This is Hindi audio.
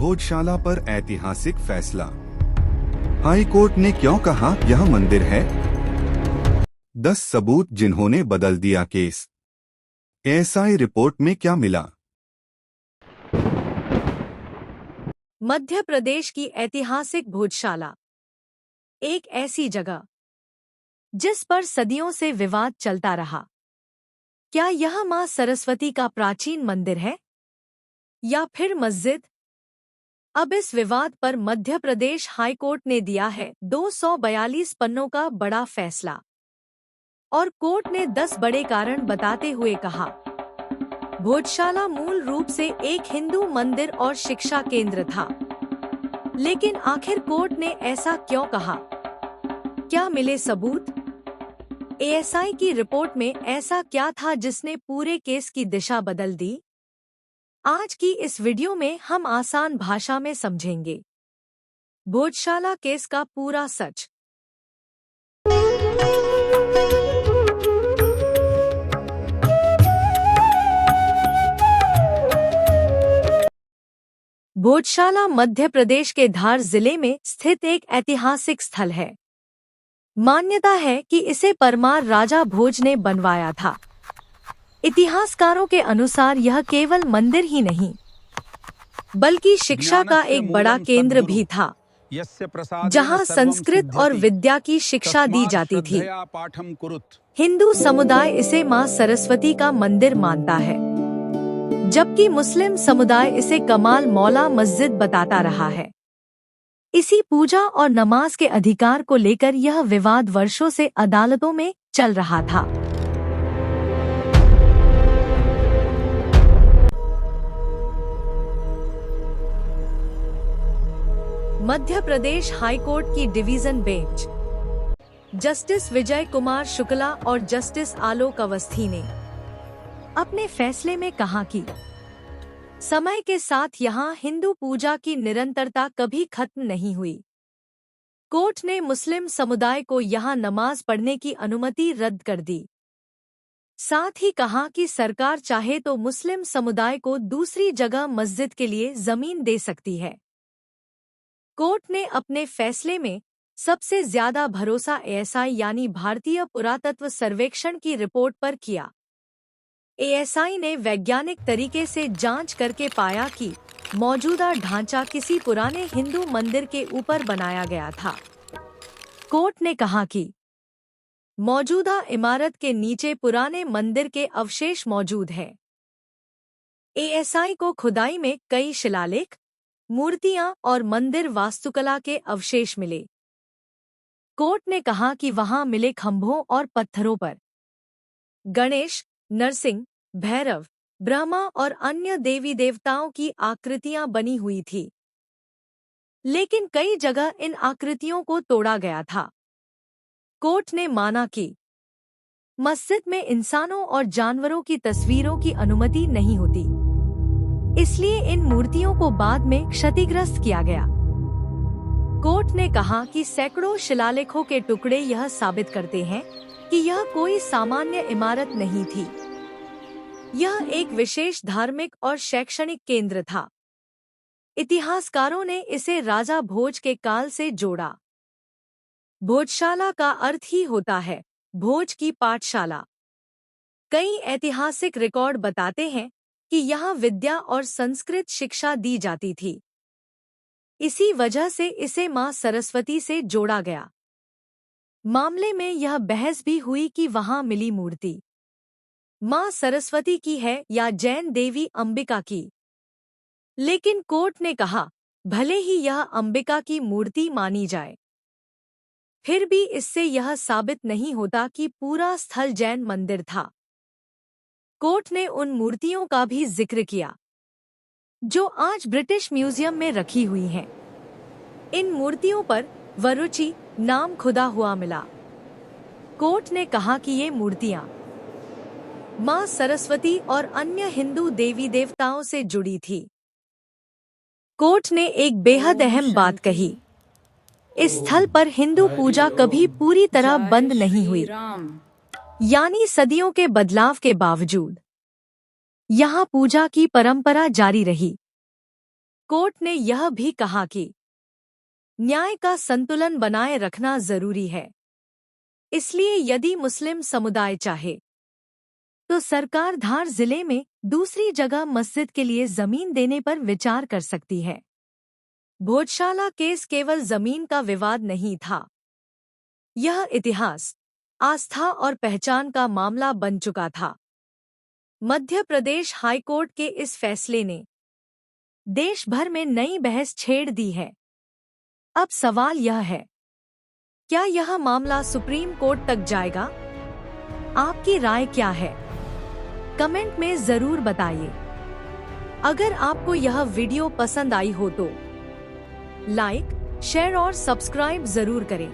भोजशाला पर ऐतिहासिक फैसला। हाई कोर्ट ने क्यों कहा यह मंदिर है? 10 सबूत जिन्होंने बदल दिया केस। एएसआई रिपोर्ट में क्या मिला? मध्य प्रदेश की ऐतिहासिक भोजशाला, एक ऐसी जगह जिस पर सदियों से विवाद चलता रहा। क्या यह मां सरस्वती का प्राचीन मंदिर है या फिर मस्जिद? अब इस विवाद पर मध्य प्रदेश हाईकोर्ट ने दिया है 242 पन्नों का बड़ा फैसला। और कोर्ट ने 10 बड़े कारण बताते हुए कहा, भोजशाला मूल रूप से एक हिंदू मंदिर और शिक्षा केंद्र था। लेकिन आखिर कोर्ट ने ऐसा क्यों कहा? क्या मिले सबूत? एएसआई की रिपोर्ट में ऐसा क्या था जिसने पूरे केस की दिशा बदल दी? आज की इस वीडियो में हम आसान भाषा में समझेंगे भोजशाला केस का पूरा सच। भोजशाला मध्य प्रदेश के धार जिले में स्थित एक ऐतिहासिक स्थल है। मान्यता है कि इसे परमार राजा भोज ने बनवाया था। इतिहासकारों के अनुसार यह केवल मंदिर ही नहीं बल्कि शिक्षा का एक बड़ा केंद्र भी था, जहां संस्कृत और विद्या की शिक्षा दी जाती थी। हिंदू समुदाय इसे मां सरस्वती का मंदिर मानता है, जबकि मुस्लिम समुदाय इसे कमाल मौला मस्जिद बताता रहा है। इसी पूजा और नमाज के अधिकार को लेकर यह विवाद वर्षों से अदालतों में चल रहा था। मध्य प्रदेश हाईकोर्ट की division bench justice Vijay Kumar Shukla और जस्टिस आलोक अवस्थी ने अपने फैसले में कहा कि समय के साथ यहाँ हिंदू पूजा की निरंतरता कभी खत्म नहीं हुई। कोर्ट ने मुस्लिम समुदाय को यहाँ नमाज पढ़ने की अनुमति रद्द कर दी। साथ ही कहा कि सरकार चाहे तो मुस्लिम समुदाय को दूसरी जगह मस्जिद के लिए जमीन दे सकती है। कोर्ट ने अपने फैसले में सबसे ज्यादा भरोसा एएसआई यानी भारतीय पुरातत्व सर्वेक्षण की रिपोर्ट पर किया। एएसआई ने वैज्ञानिक तरीके से जांच करके पाया कि मौजूदा ढांचा किसी पुराने हिंदू मंदिर के ऊपर बनाया गया था। कोर्ट ने कहा कि मौजूदा इमारत के नीचे पुराने मंदिर के अवशेष मौजूद हैं। एएसआई को खुदाई में कई शिलालेख, मूर्तियां और मंदिर वास्तुकला के अवशेष मिले। कोर्ट ने कहा कि वहां मिले खंभों और पत्थरों पर गणेश, नरसिंह, भैरव, ब्रह्मा और अन्य देवी देवताओं की आकृतियां बनी हुई थी। लेकिन कई जगह इन आकृतियों को तोड़ा गया था। कोर्ट ने माना कि मस्जिद में इंसानों और जानवरों की तस्वीरों की अनुमति नहीं होती, इसलिए इन मूर्तियों को बाद में क्षतिग्रस्त किया गया। कोर्ट ने कहा कि सैकड़ों शिलालेखों के टुकड़े यह साबित करते हैं कि यह कोई सामान्य इमारत नहीं थी। यह एक विशेष धार्मिक और शैक्षणिक केंद्र था। इतिहासकारों ने इसे राजा भोज के काल से जोड़ा। भोजशाला का अर्थ ही होता है भोज की पाठशाला। कई ऐतिहासिक रिकॉर्ड बताते हैं कि यहाँ विद्या और संस्कृत शिक्षा दी जाती थी। इसी वजह से इसे मां सरस्वती से जोड़ा गया। मामले में यह बहस भी हुई कि वहां मिली मूर्ति मां सरस्वती की है या जैन देवी अंबिका की। लेकिन कोर्ट ने कहा, भले ही यह अंबिका की मूर्ति मानी जाए, फिर भी इससे यह साबित नहीं होता कि पूरा स्थल जैन मंदिर था। कोर्ट ने उन मूर्तियों का भी जिक्र किया जो आज ब्रिटिश म्यूजियम में रखी हुई हैं। इन मूर्तियों पर वरुचि नाम खुदा हुआ मिला। कोर्ट ने कहा कि ये मूर्तियां मां सरस्वती और अन्य हिंदू देवी देवताओं से जुड़ी थी। कोर्ट ने एक बेहद अहम बात कही, इस स्थल पर हिंदू पूजा कभी पूरी तरह बंद नहीं हुई, यानी सदियों के बदलाव के बावजूद यहाँ पूजा की परंपरा जारी रही। कोर्ट ने यह भी कहा कि न्याय का संतुलन बनाए रखना जरूरी है, इसलिए यदि मुस्लिम समुदाय चाहे तो सरकार धार जिले में दूसरी जगह मस्जिद के लिए जमीन देने पर विचार कर सकती है। भोजशाला केस केवल जमीन का विवाद नहीं था, यह इतिहास, आस्था और पहचान का मामला बन चुका था। मध्य प्रदेश हाईकोर्ट के इस फैसले ने देश भर में नई बहस छेड़ दी है। अब सवाल यह है, क्या यह मामला सुप्रीम कोर्ट तक जाएगा? आपकी राय क्या है? कमेंट में जरूर बताइए। अगर आपको यह वीडियो पसंद आई हो तो लाइक, शेयर और सब्सक्राइब जरूर करें।